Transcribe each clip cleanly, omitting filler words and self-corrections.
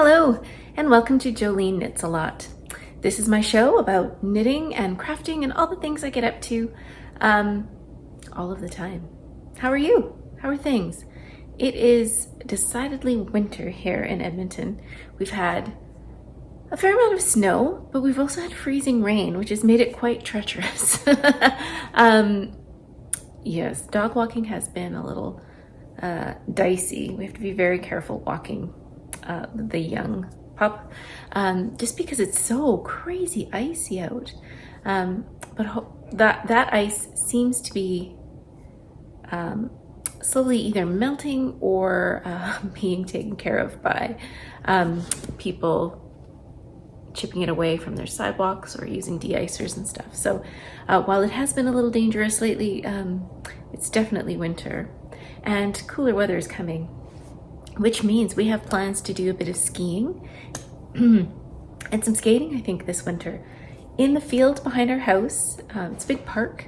Hello, and welcome to Joline Knits A Lot. This is my show about knitting and crafting and all the things I get up to all of the time. How are you? How are things? It is decidedly winter here in Edmonton. We've had a fair amount of snow, but we've also had freezing rain, which has made it quite treacherous. Yes, dog walking has been a little dicey. We have to be very careful walking the young pup, just because it's so crazy icy out. But that ice seems to be slowly either melting or being taken care of by people chipping it away from their sidewalks or using de-icers and stuff. So while it has been a little dangerous lately, it's definitely winter and cooler weather is coming, which means we have plans to do a bit of skiing and some skating, I think, this winter. In the field behind our house, it's a big park,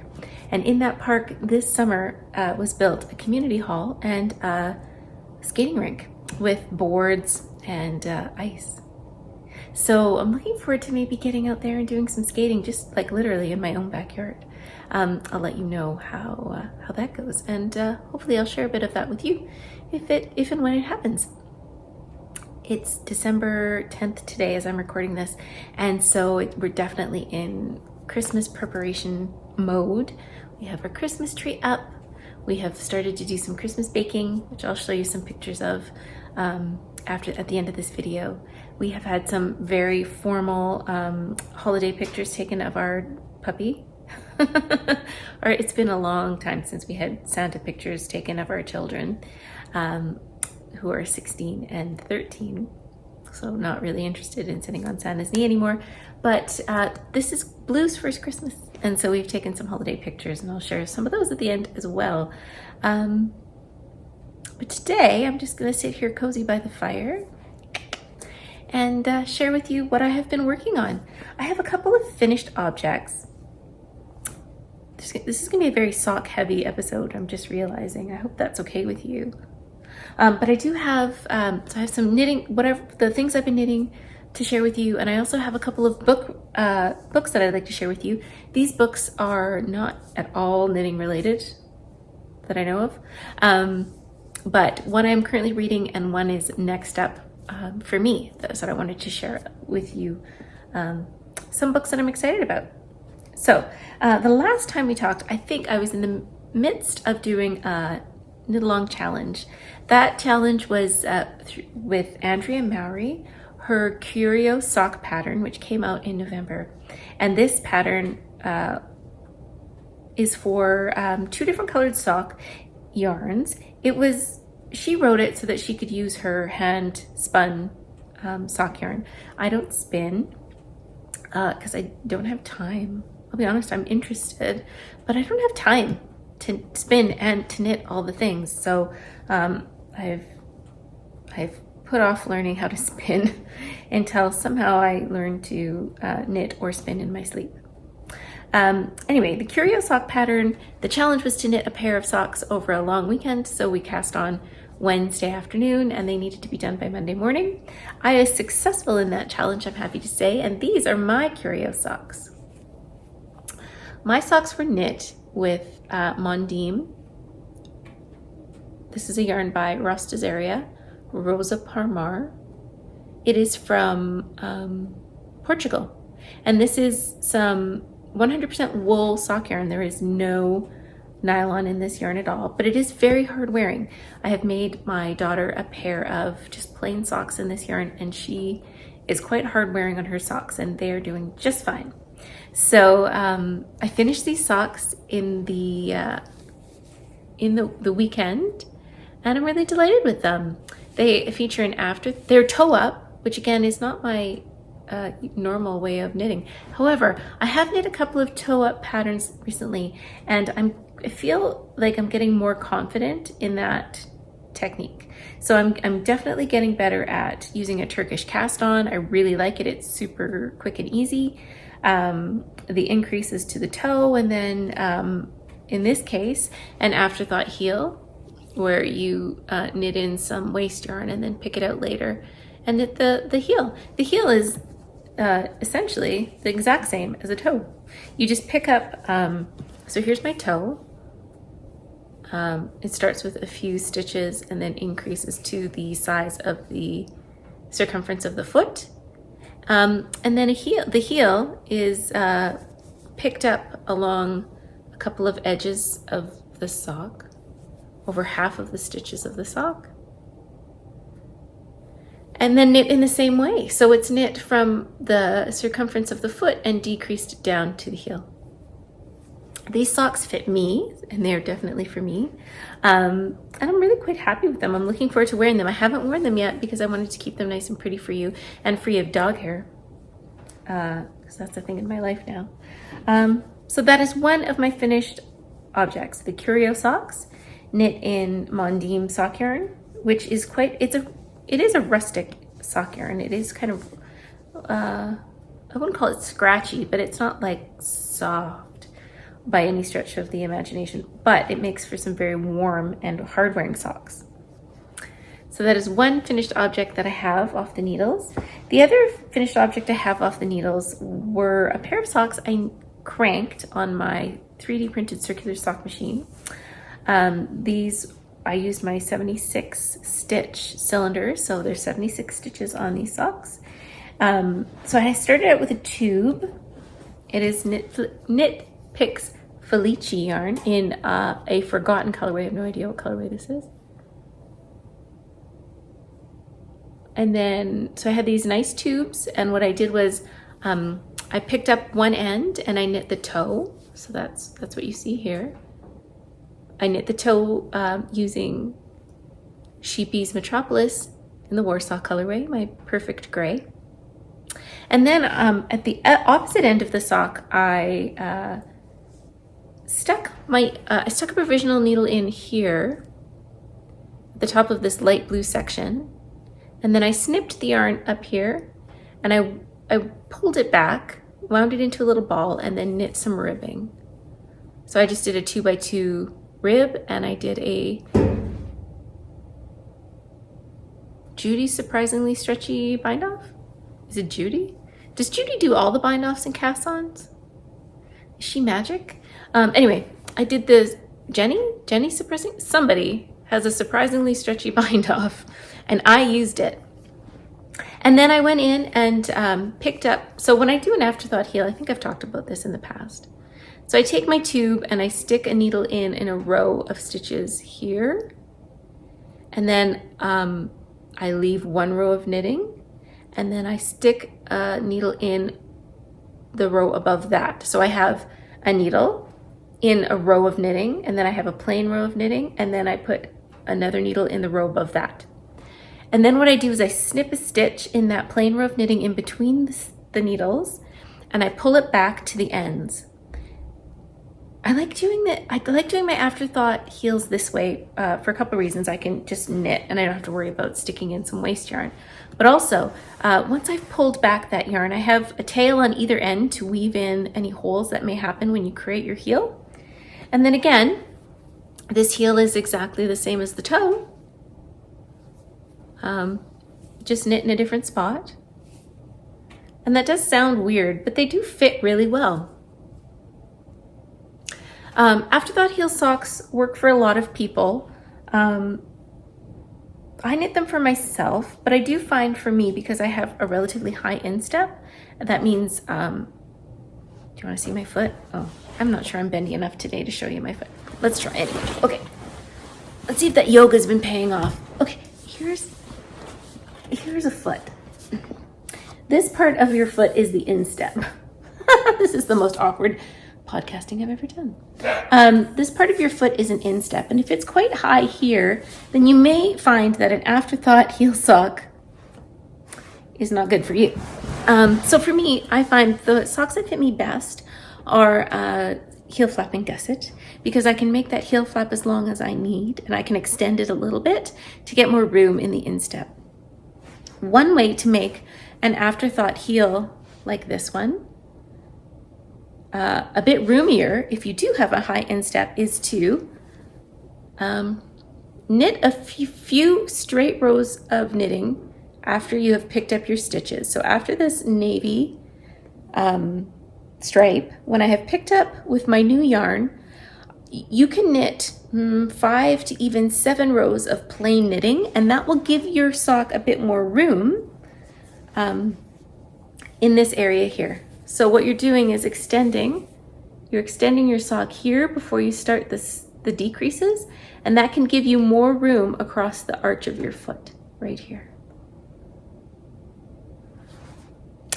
and in that park this summer was built a community hall and a skating rink with boards and ice. So I'm looking forward to maybe getting out there and doing some skating, just like literally in my own backyard. I'll let you know how that goes, and hopefully I'll share a bit of that with you if and when it happens. It's December 10th today as I'm recording this, and so we're definitely in Christmas preparation mode. We have our Christmas tree up. We have started to do some Christmas baking, which I'll show you some pictures of at the end of this video. We have had some very formal holiday pictures taken of our puppy. Or it's been a long time since we had Santa pictures taken of our children, who are 16 and 13. So not really interested in sitting on Santa's knee anymore. But this is Blue's first Christmas, and so we've taken some holiday pictures, and I'll share some of those at the end as well. But today I'm just going to sit here cozy by the fire and share with you what I have been working on. I have a couple of finished objects. This is going to be a very sock heavy episode, I'm just realizing. I hope that's okay with you. But I do have, so I have some knitting, whatever, the things I've been knitting to share with you. And I also have a couple of books that I'd like to share with you. These books are not at all knitting related that I know of. But one I'm currently reading and one is next up for me. So I wanted to share with you some books that I'm excited about. So the last time we talked, I think I was in the midst of doing a knit along challenge. That challenge was with Andrea Mowry, her Curio sock pattern, which came out in November. And this pattern is for 2 different colored sock yarns. She wrote it so that she could use her hand spun sock yarn. I don't spin because I don't have time. I'll be honest, I'm interested, but I don't have time to spin and to knit all the things. So I've put off learning how to spin until somehow I learn to knit or spin in my sleep. Anyway, the Curio sock pattern, the challenge was to knit a pair of socks over a long weekend. So we cast on Wednesday afternoon and they needed to be done by Monday morning. I was successful in that challenge, I'm happy to say, and these are my Curio socks. My socks were knit with Mondim. This is a yarn by Rostazaria, Rosa Parmar. It is from Portugal. And this is some 100% wool sock yarn. There is no nylon in this yarn at all, but it is very hard wearing. I have made my daughter a pair of just plain socks in this yarn, and she is quite hard wearing on her socks, and they are doing just fine. So I finished these socks in the weekend, and I'm really delighted with them. They feature they're toe up, which again is not my normal way of knitting. However, I have knit a couple of toe up patterns recently, and I feel like I'm getting more confident in that technique. So I'm definitely getting better at using a Turkish cast on. I really like it. It's super quick and easy. The increases to the toe, and then in this case, an afterthought heel, where you knit in some waste yarn and then pick it out later and knit the heel. The heel is essentially the exact same as a toe. You just pick up, so here's my toe. It starts with a few stitches and then increases to the size of the circumference of the foot. And then the heel is picked up along a couple of edges of the sock, over half of the stitches of the sock. And then knit in the same way. So it's knit from the circumference of the foot and decreased down to the heel. These socks fit me, and they're definitely for me. And I'm really quite happy with them. I'm looking forward to wearing them. I haven't worn them yet because I wanted to keep them nice and pretty for you and free of dog hair. Because that's a thing in my life now. So that is one of my finished objects, the Curio socks, knit in Mondim sock yarn, which is it is a rustic sock yarn. It is kind of, I wouldn't call it scratchy, but it's not like soft by any stretch of the imagination, but it makes for some very warm and hard wearing socks. So that is one finished object that I have off the needles. The other finished object I have off the needles were a pair of socks I cranked on my 3D printed circular sock machine. These, I used my 76 stitch cylinder, so there's 76 stitches on these socks. So I started out with a tube. It is Knit Picks Felice yarn in a forgotten colorway. I have no idea what colorway this is. And then, so I had these nice tubes, and what I did was I picked up one end and I knit the toe. So that's what you see here. I knit the toe using Sheepy's Metropolis in the Warsaw colorway, my perfect gray. And then at the opposite end of the sock, I stuck a provisional needle in here at the top of this light blue section. And then I snipped the yarn up here and I pulled it back, wound it into a little ball, and then knit some ribbing. So I just did a 2x2 rib, and I did a Judy's Surprisingly Stretchy bind off. Is it Judy? Does Judy do all the bind offs and cast ons? Is she magic? Anyway, I did the somebody has a surprisingly stretchy bind off, and I used it. And then I went in and picked up, so when I do an afterthought heel, I think I've talked about this in the past. So I take my tube and I stick a needle in a row of stitches here. And then I leave one row of knitting, and then I stick a needle in the row above that. So I have a needle in a row of knitting, and then I have a plain row of knitting, and then I put another needle in the row above that. And then what I do is I snip a stitch in that plain row of knitting in between the needles, and I pull it back to the ends. I like doing my afterthought heels this way for a couple of reasons. I can just knit and I don't have to worry about sticking in some waste yarn. But also, once I've pulled back that yarn, I have a tail on either end to weave in any holes that may happen when you create your heel. And then again, this heel is exactly the same as the toe. Just knit in a different spot. And that does sound weird, but they do fit really well. Afterthought heel socks work for a lot of people. I knit them for myself, but I do find for me, because I have a relatively high instep, that means, do you want to see my foot? Oh, I'm not sure I'm bendy enough today to show you my foot. Let's try anyway. Okay, let's see if that yoga's been paying off. Okay, here's a foot. This part of your foot is the instep. This is the most awkward podcasting I've ever done. This part of your foot is an instep, and if it's quite high here, then you may find that an afterthought heel sock is not good for you. So for me, I find the socks that fit me best are heel flapping gusset, because I can make that heel flap as long as I need, and I can extend it a little bit to get more room in the instep. One way to make an afterthought heel like this one a bit roomier, if you do have a high instep, is to knit a few straight rows of knitting after you have picked up your stitches. So after this navy stripe, when I have picked up with my new yarn, you can knit 5 to even 7 rows of plain knitting, and that will give your sock a bit more room in this area here. So what you're doing is you're extending your sock here before you start the decreases, and that can give you more room across the arch of your foot right here.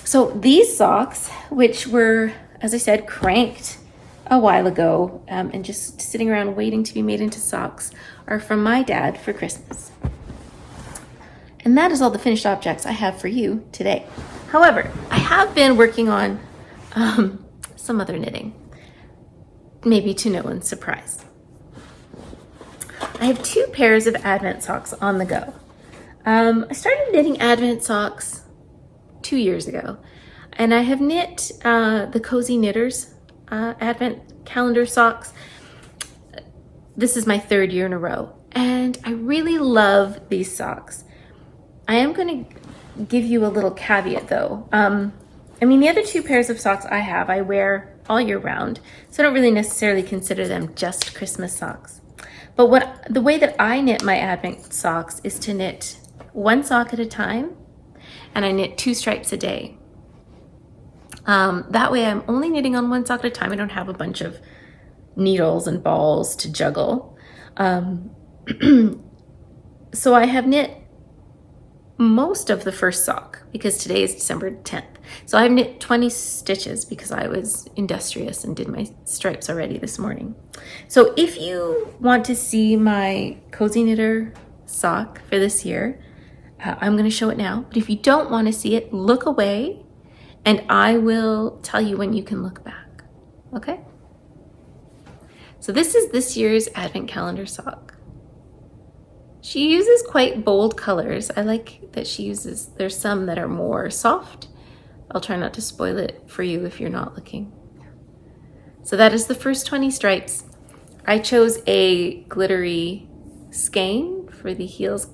So these socks, which were, as I said, cranked a while ago and just sitting around waiting to be made into socks, are from my dad for Christmas. And that is all the finished objects I have for you today. However, I have been working on some other knitting, maybe to no one's surprise. I have 2 pairs of Advent socks on the go. I started knitting Advent socks 2 years ago, and I have knit the Cozy Knitters Advent calendar socks. This is my 3rd year in a row, and I really love these socks. I am going to give you a little caveat though. I mean, the other 2 pairs of socks I wear all year round, so I don't really necessarily consider them just Christmas socks. But the way that I knit my Advent socks is to knit 1 sock at a time, and I knit 2 stripes a day. That way I'm only knitting on 1 sock at a time. I don't have a bunch of needles and balls to juggle. So I have knit most of the first sock because today is December 10th. So I've knit 20 stitches because I was industrious and did my stripes already this morning. So if you want to see my Cozy Knitter sock for this year, I'm going to show it now. But if you don't want to see it, look away and I will tell you when you can look back. Okay? So this is this year's Advent calendar sock. She uses quite bold colors. I like that there's some that are more soft. I'll try not to spoil it for you if you're not looking. So that is the first 20 stripes. I chose a glittery skein for the heels.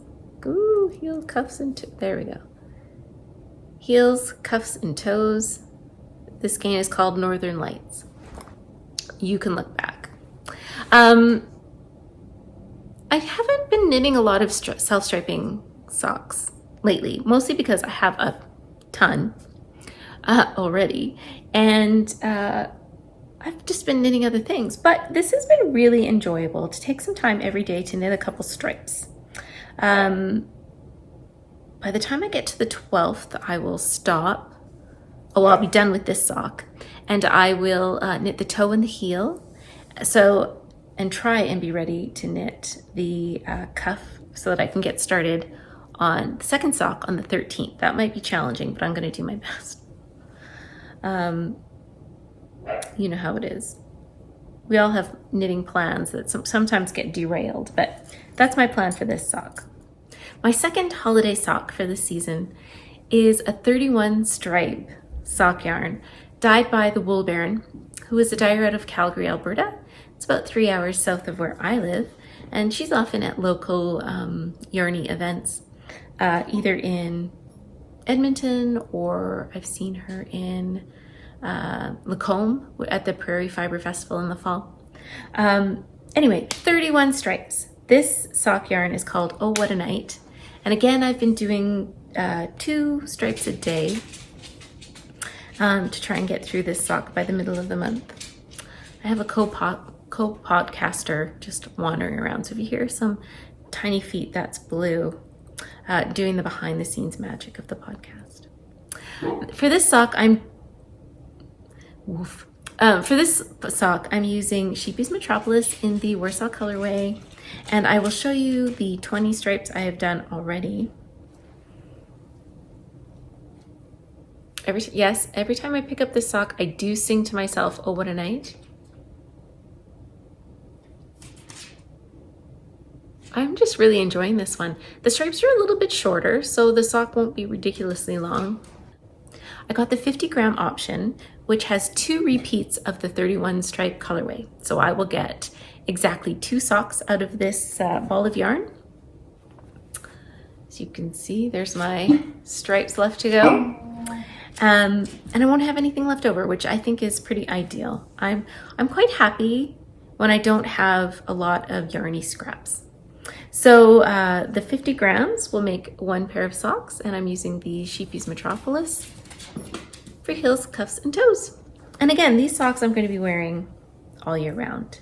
Ooh, heel, cuffs, and there we go. Heels, cuffs, and toes. This skein is called Northern Lights. You can look back. I haven't been knitting a lot of self-striping socks lately, mostly because I have a ton already, and I've just been knitting other things. But this has been really enjoyable to take some time every day to knit a couple stripes. By the time I get to the 12th, I will stop. Oh, I'll be done with this sock, and I will knit the toe and the heel. And try and be ready to knit the cuff so that I can get started on the second sock on the 13th. That might be challenging, but I'm going to do my best. You know how it is. We all have knitting plans that sometimes get derailed, but that's my plan for this sock. My second holiday sock for this season is a 31 stripe sock yarn dyed by the Wool Baron, who is a dyer out of Calgary, Alberta. It's about 3 hours south of where I live, and she's often at local yarny events, either in Edmonton, or I've seen her in Lacombe at the Prairie Fiber Festival in the fall. Anyway, 31 stripes. This sock yarn is called Oh What a Night, and again I've been doing 2 stripes a day to try and get through this sock by the middle of the month. I have a co-podcaster just wandering around, so if you hear some tiny feet, that's Blue doing the behind the scenes magic of the podcast. For this sock I'm using Sheepy's Metropolis in the Warsaw colorway, and I will show you the 20 stripes I have done already. Every time I pick up this sock, I do sing to myself, "Oh, what a night." I'm just really enjoying this one. The stripes are a little bit shorter, so the sock won't be ridiculously long. I got the 50-gram option, which has 2 repeats of the 31 stripe colorway. So I will get exactly 2 socks out of this ball of yarn. As you can see, there's my stripes left to go. And I won't have anything left over, which I think is pretty ideal. I'm quite happy when I don't have a lot of yarny scraps. So the 50 grams will make 1 pair of socks, and I'm using the Sheepy's Metropolis for heels, cuffs, and toes. And again, these socks I'm going to be wearing all year round.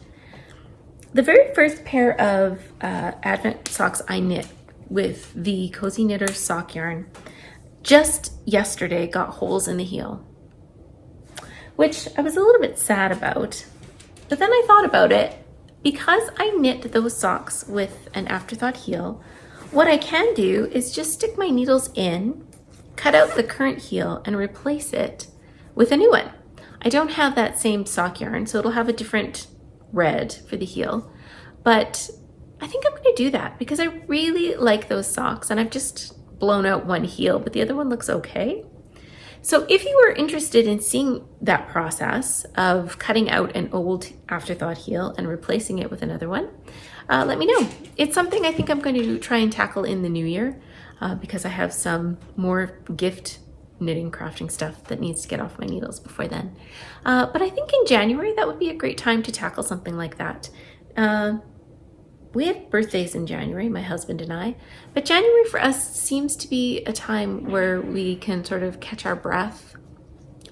The very first pair of Advent socks I knit with the Cozy Knitter sock yarn just yesterday got holes in the heel, which I was a little bit sad about. But then I thought about it. Because I knit those socks with an afterthought heel, what I can do is just stick my needles in, cut out the current heel, and replace it with a new one. I don't have that same sock yarn, so it'll have a different red for the heel, but I think I'm going to do that because I really like those socks, and I've just blown out one heel, but the other one looks okay. So if you are interested in seeing that process of cutting out an old afterthought heel and replacing it with another one, let me know. It's something I think I'm going to try and tackle in the new year because I have some more gift knitting crafting stuff that needs to get off my needles before then. But I think in January that would be a great time to tackle something like that. We have birthdays in January, my husband and I, but January for us seems to be a time where we can sort of catch our breath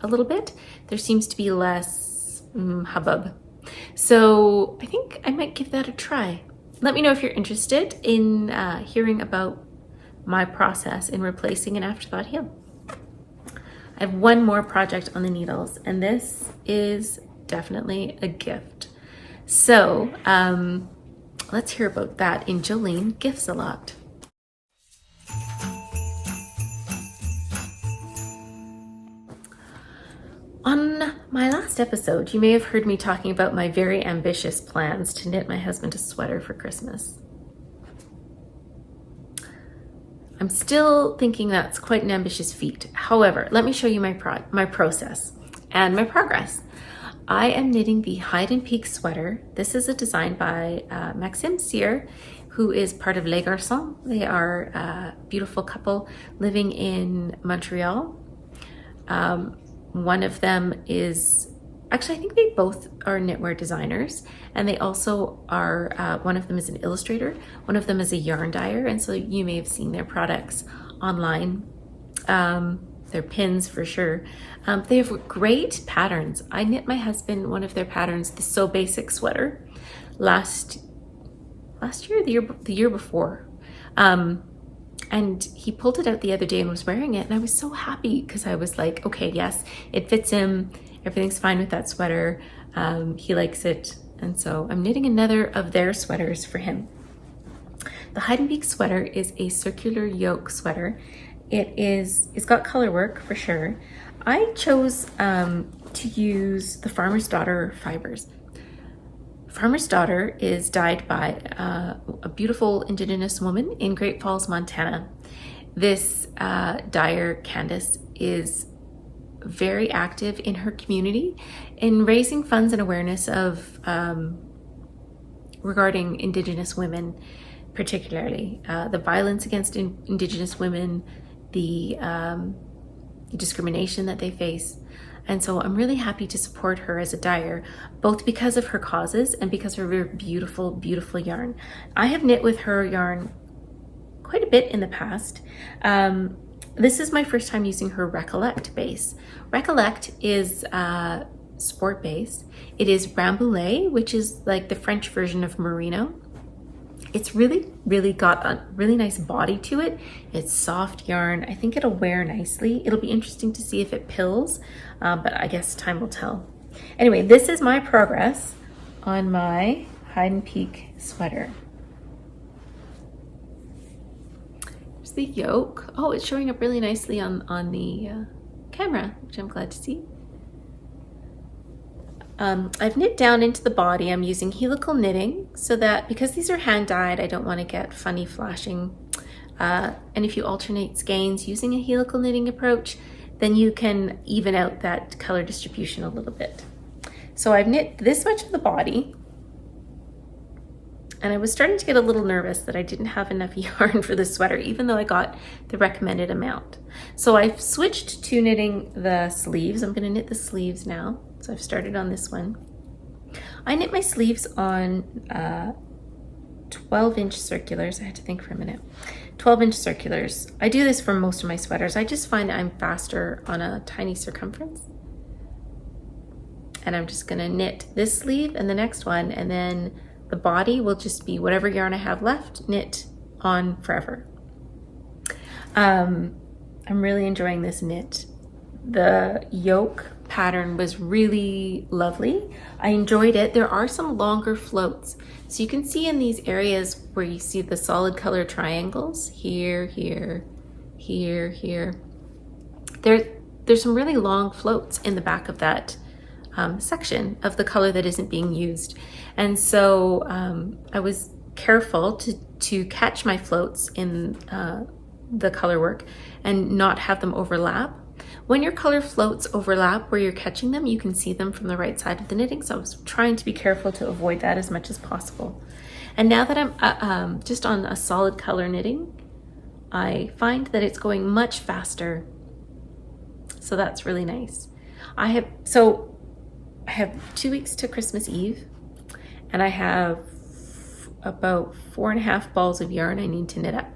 a little bit. There seems to be less hubbub. So I think I might give that a try. Let me know if you're interested in hearing about my process in replacing an afterthought heel. I have one more project on the needles, and this is definitely a gift. So, let's hear about that in Joline Gifts A Lot. On my last episode, you may have heard me talking about my very ambitious plans to knit my husband a sweater for Christmas. I'm still thinking that's quite an ambitious feat. However, let me show you my process and my progress. I am knitting the Hide and Peak sweater. This is a design by Maxime Cyr, who is part of Les Garçons. They are a beautiful couple living in Montreal. One of them is, actually I think they both are knitwear designers, and they also are, one of them is an illustrator, one of them is a yarn dyer, and so you may have seen their products online. Their pins for sure. They have great patterns. I knit my husband one of their patterns, the So Basic sweater, last year, the year before. And he pulled it out the other day and was wearing it, and I was so happy because I was like, okay, yes, it fits him. Everything's fine with that sweater. He likes it. And so I'm knitting another of their sweaters for him. The Hide and Peak sweater is a circular yoke sweater. It's got color work for sure. I chose to use the Farmer's Daughter fibers. Farmer's Daughter is dyed by a beautiful Indigenous woman in Great Falls, Montana. This dyer, Candace, is very active in her community in raising funds and awareness of regarding Indigenous women, particularly the violence against Indigenous women, the discrimination that they face. And so I'm really happy to support her as a dyer, both because of her causes and because of her beautiful, beautiful yarn. I have knit with her yarn quite a bit in the past. This is my first time using her Recollect base. Recollect is sport base. It is Rambouillet, which is like the French version of merino. It's really, really got a really nice body to it. It's soft yarn. I think it'll wear nicely. It'll be interesting to see if it pills, but I guess time will tell. Anyway, this is my progress on my Hide and Peak sweater. Here's the yoke. Oh, it's showing up really nicely on the camera, which I'm glad to see. I've knit down into the body. I'm using helical knitting so that, because these are hand dyed, I don't want to get funny flashing. And if you alternate skeins using a helical knitting approach, then you can even out that color distribution a little bit. So I've knit this much of the body, And I was starting to get a little nervous that I didn't have enough yarn for the sweater, even though I got the recommended amount. So I've switched to knitting the sleeves. I'm gonna knit the sleeves now. So I've started on this one. I knit my sleeves on 12-inch circulars. I had to think for a minute. 12-inch circulars. I do this for most of my sweaters. I just find I'm faster on a tiny circumference. And I'm just gonna knit this sleeve and the next one, and then the body will just be whatever yarn I have left, knit on forever. I'm really enjoying this knit. The yoke pattern was really lovely. I enjoyed it. There are some longer floats. So you can see in these areas where you see the solid color triangles, here, here, here, here. There's some really long floats in the back of that section of the color that isn't being used. And so I was careful to catch my floats in the color work and not have them overlap. When your color floats overlap where you're catching them, you can see them from the right side of the knitting. So I was trying to be careful to avoid that as much as possible. And now that I'm just on a solid color knitting, I find that it's going much faster. So that's really nice. I have 2 weeks to Christmas Eve, and I have about 4.5 balls of yarn I need to knit up.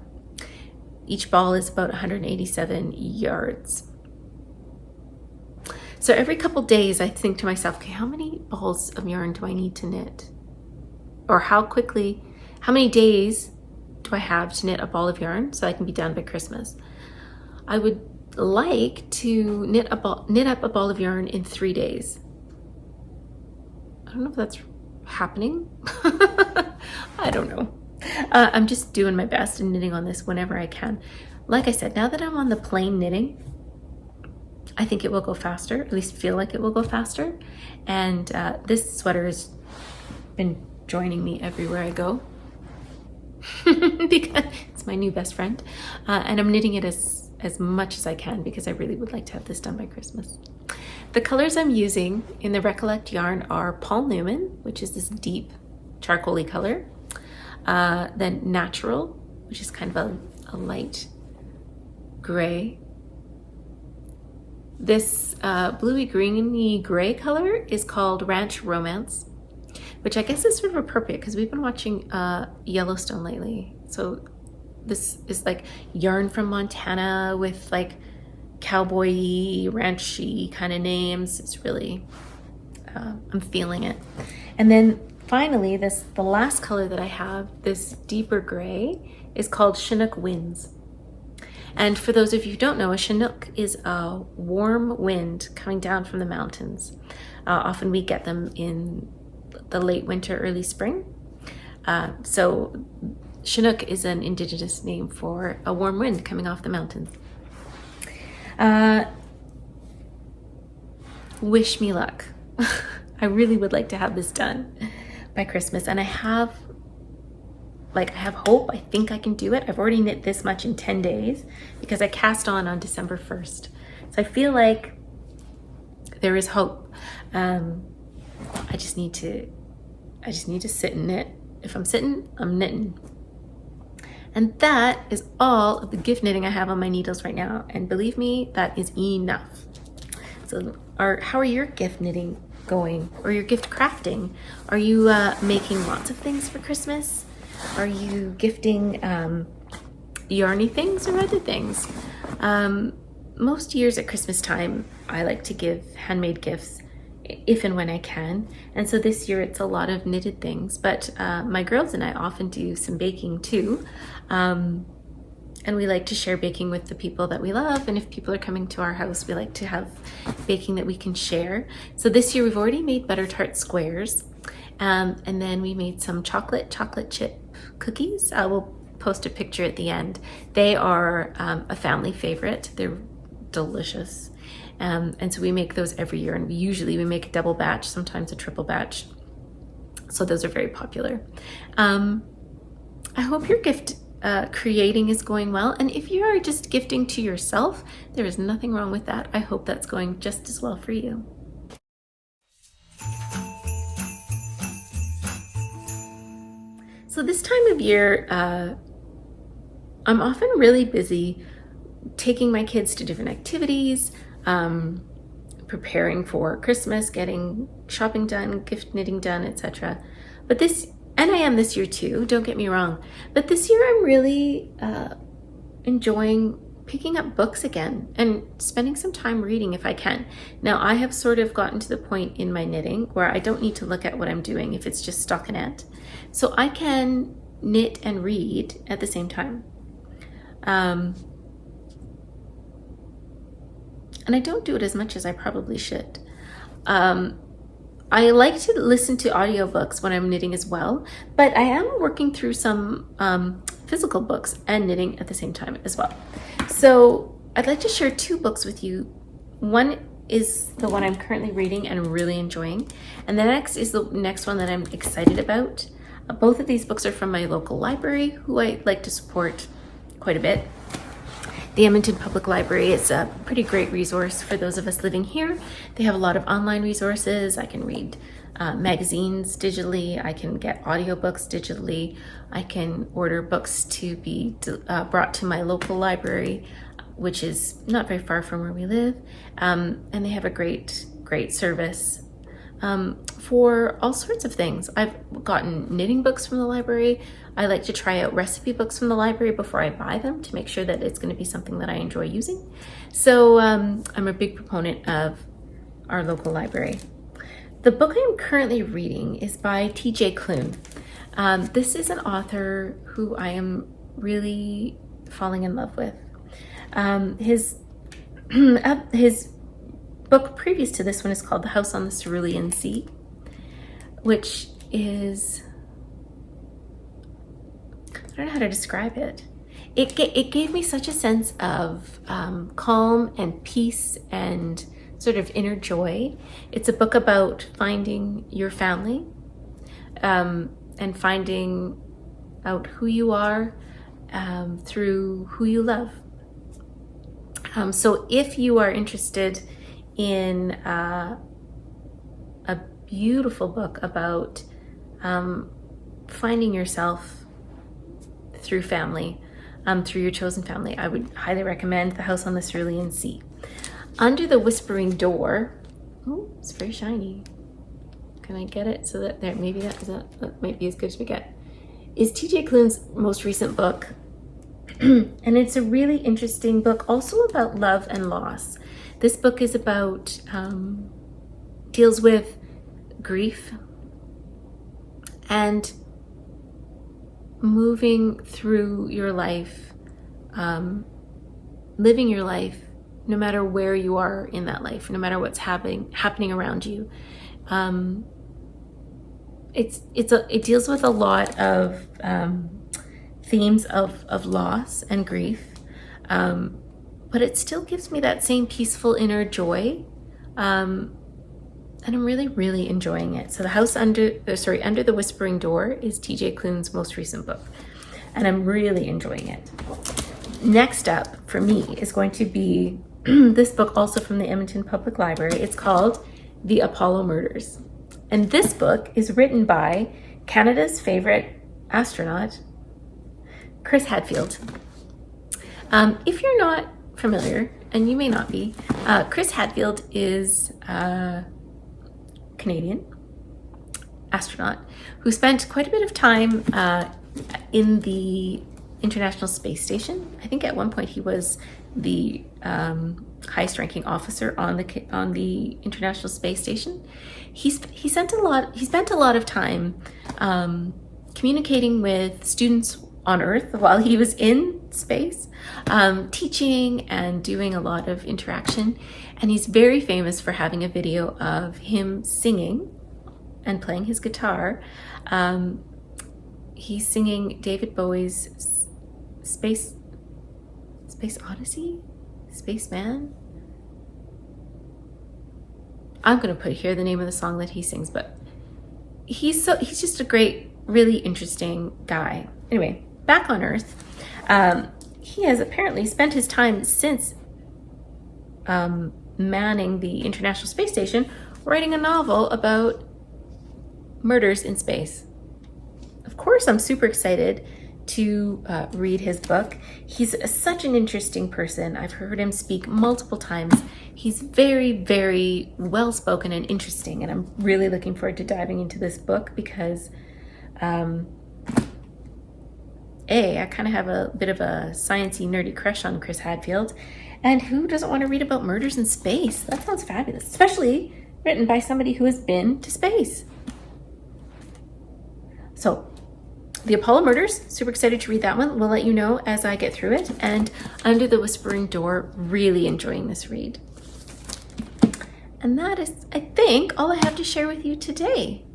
Each ball is about 187 yards. So every couple days I think to myself, okay, how many balls of yarn do I need to knit? Or how many days do I have to knit a ball of yarn so I can be done by Christmas? I would like to knit up a ball of yarn in 3 days. I don't know if that's happening. I don't know. I'm just doing my best and knitting on this whenever I can. Like I said, now that I'm on the plain knitting, I think it will go faster, at least feel like it will go faster. And this sweater has been joining me everywhere I go because it's my new best friend. And I'm knitting it as much as I can because I really would like to have this done by Christmas. The colors I'm using in the Recollect yarn are Paul Newman, which is this deep charcoaly color. Then Natural, which is kind of a light gray. This bluey greeny gray color is called Ranch Romance, which I guess is sort of appropriate because we've been watching Yellowstone lately. So this is like yarn from Montana with like cowboy-y, ranchy kind of names. It's really, I'm feeling it. And then finally, the last color that I have, this deeper gray, is called Chinook Winds. And for those of you who don't know, a Chinook is a warm wind coming down from the mountains. Often we get them in the late winter, early spring. So Chinook is an indigenous name for a warm wind coming off the mountains. Wish me luck. I really would like to have this done by Christmas, and I have hope. I think I can do it. I've already knit this much in 10 days because I cast on December 1st. So I feel like there is hope. I just need to sit and knit. If I'm sitting, I'm knitting. And that is all of the gift knitting I have on my needles right now. And believe me, that is enough. So how are your gift knitting going, or your gift crafting? Are you making lots of things for Christmas? Are you gifting yarny things or other things? Most years at Christmas time, I like to give handmade gifts if and when I can. And so this year it's a lot of knitted things, but my girls and I often do some baking too. And we like to share baking with the people that we love. And if people are coming to our house, we like to have baking that we can share. So this year we've already made butter tart squares. And then we made some chocolate chip cookies. I will post a picture at the end. They are a family favorite. They're delicious. And so we make those every year, and usually we make a double batch, sometimes a triple batch. So those are very popular. I hope your gift creating is going well. And if you are just gifting to yourself, there is nothing wrong with that. I hope that's going just as well for you. So this time of year, I'm often really busy taking my kids to different activities, preparing for Christmas, getting shopping done, gift knitting done, etc. And I am this year too, don't get me wrong, but this year I'm really enjoying picking up books again and spending some time reading if I can. Now, I have sort of gotten to the point in my knitting where I don't need to look at what I'm doing if it's just stockinette. So I can knit and read at the same time. And I don't do it as much as I probably should. I like to listen to audiobooks when I'm knitting as well, but I am working through some physical books and knitting at the same time as well. So I'd like to share 2 books with you. One is the one I'm currently reading and really enjoying, and the next is the next one that I'm excited about. Both of these books are from my local library, who I like to support quite a bit. The Edmonton Public Library is a pretty great resource for those of us living here. They have a lot of online resources. I can read magazines digitally. I can get audiobooks digitally. I can order books to be brought to my local library, which is not very far from where we live. And they have a great service for all sorts of things. I've gotten knitting books from the library. I like to try out recipe books from the library before I buy them to make sure that it's going to be something that I enjoy using. So I'm a big proponent of our local library. The book I'm currently reading is by TJ Klune. This is an author who I am really falling in love with. His book previous to this one is called The House on the Cerulean Sea, which is, I don't know how to describe it. It gave me such a sense of calm and peace and sort of inner joy. It's a book about finding your family and finding out who you are through who you love. So if you are interested in a beautiful book about finding yourself through family, through your chosen family, I would highly recommend The House on the Cerulean Sea. Under the Whispering Door, oh, it's very shiny. Can I get it so that there, maybe that might be as good as we get, is TJ Klune's most recent book. And it's a really interesting book also about love and loss. This book is about, deals with grief and moving through your life, living your life, no matter where you are in that life, no matter what's happening around you. It deals with a lot of themes of loss and grief, but it still gives me that same peaceful inner joy, and I'm really, really enjoying it. So The House Under the Whispering Door is TJ Klune's most recent book, and I'm really enjoying it. Next up for me is going to be this book, also from the Edmonton Public Library. It's called The Apollo Murders, and this book is written by Canada's favorite astronaut, Chris Hadfield. If you're not familiar, and you may not be, Chris Hadfield is a Canadian astronaut who spent quite a bit of time in the International Space Station. I think at one point he was the highest ranking officer on the International Space Station. He spent a lot of time communicating with students on Earth while he was in space, teaching and doing a lot of interaction. And he's very famous for having a video of him singing and playing his guitar. He's singing David Bowie's Space Odyssey? Spaceman? I'm gonna put here the name of the song that he sings, but he's just a great, really interesting guy. Anyway, back on Earth, he has apparently spent his time since manning the International Space Station writing a novel about murders in space. of course, I'm super excited to read his book. He's such an interesting person. I've heard him speak multiple times. He's very, very well-spoken and interesting, and I'm really looking forward to diving into this book because I kind of have a bit of a sciencey, nerdy crush on Chris Hadfield, and who doesn't want to read about murders in space? That sounds fabulous, especially written by somebody who has been to space. So, The Apollo Murders, super excited to read that one. We'll let you know as I get through it. And Under the Whispering Door, really enjoying this read. And that is, I think, all I have to share with you today.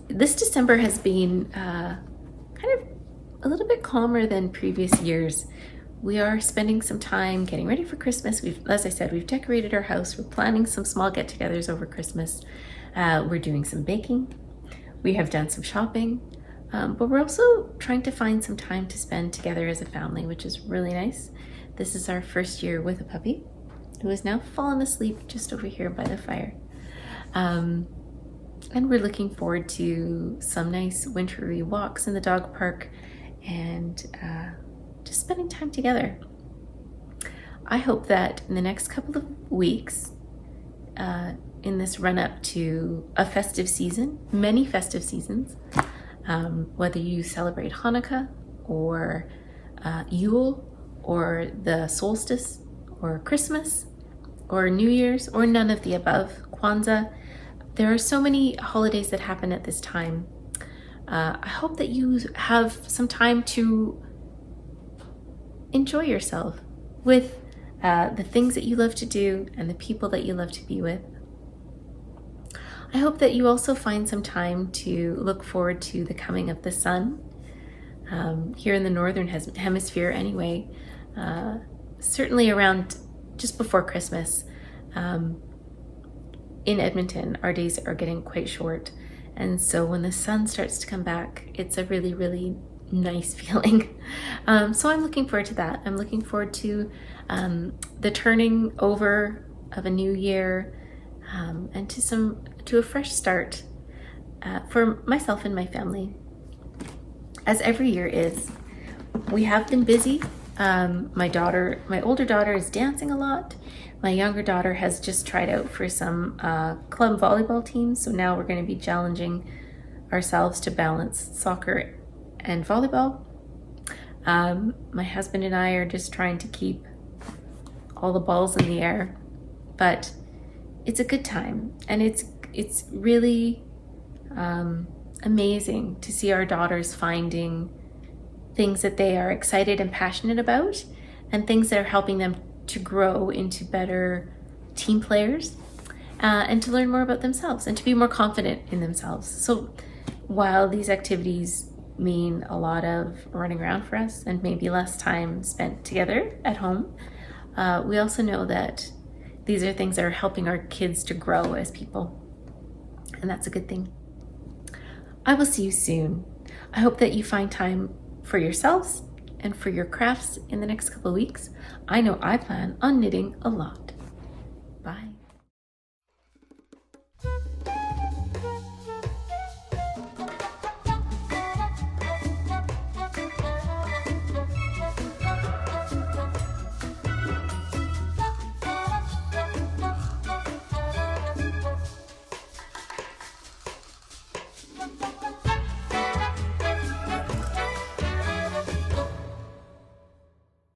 This December has been kind of a little bit calmer than previous years. We are spending some time getting ready for Christmas. As I said, we've decorated our house. We're planning some small get-togethers over Christmas. We're doing some baking. We have done some shopping, but we're also trying to find some time to spend together as a family, which is really nice. This is our first year with a puppy who has now fallen asleep just over here by the fire. And we're looking forward to some nice wintry walks in the dog park and just spending time together. I hope that in the next couple of weeks, in this run-up to a festive season, many festive seasons, whether you celebrate Hanukkah or Yule or the solstice or Christmas or New Year's or none of the above, Kwanzaa. There are so many holidays that happen at this time. I hope that you have some time to enjoy yourself with the things that you love to do and the people that you love to be with. I hope that you also find some time to look forward to the coming of the sun. Here in the Northern Hemisphere anyway, certainly around just before Christmas, in Edmonton, our days are getting quite short. And so when the sun starts to come back, it's a really, really nice feeling. So I'm looking forward to that. I'm looking forward to the turning over of a new year, and to a fresh start for myself and my family. As every year is, we have been busy. My older daughter is dancing a lot. My younger daughter has just tried out for some club volleyball teams, so now we're going to be challenging ourselves to balance soccer and volleyball. My husband and I are just trying to keep all the balls in the air, but it's a good time, and it's really amazing to see our daughters finding things that they are excited and passionate about, and things that are helping them to grow into better team players, and to learn more about themselves and to be more confident in themselves. So while these activities mean a lot of running around for us and maybe less time spent together at home, we also know that these are things that are helping our kids to grow as people, and that's a good thing. I will see you soon. I hope that you find time for yourselves and for your crafts in the next couple of weeks. I know I plan on knitting a lot.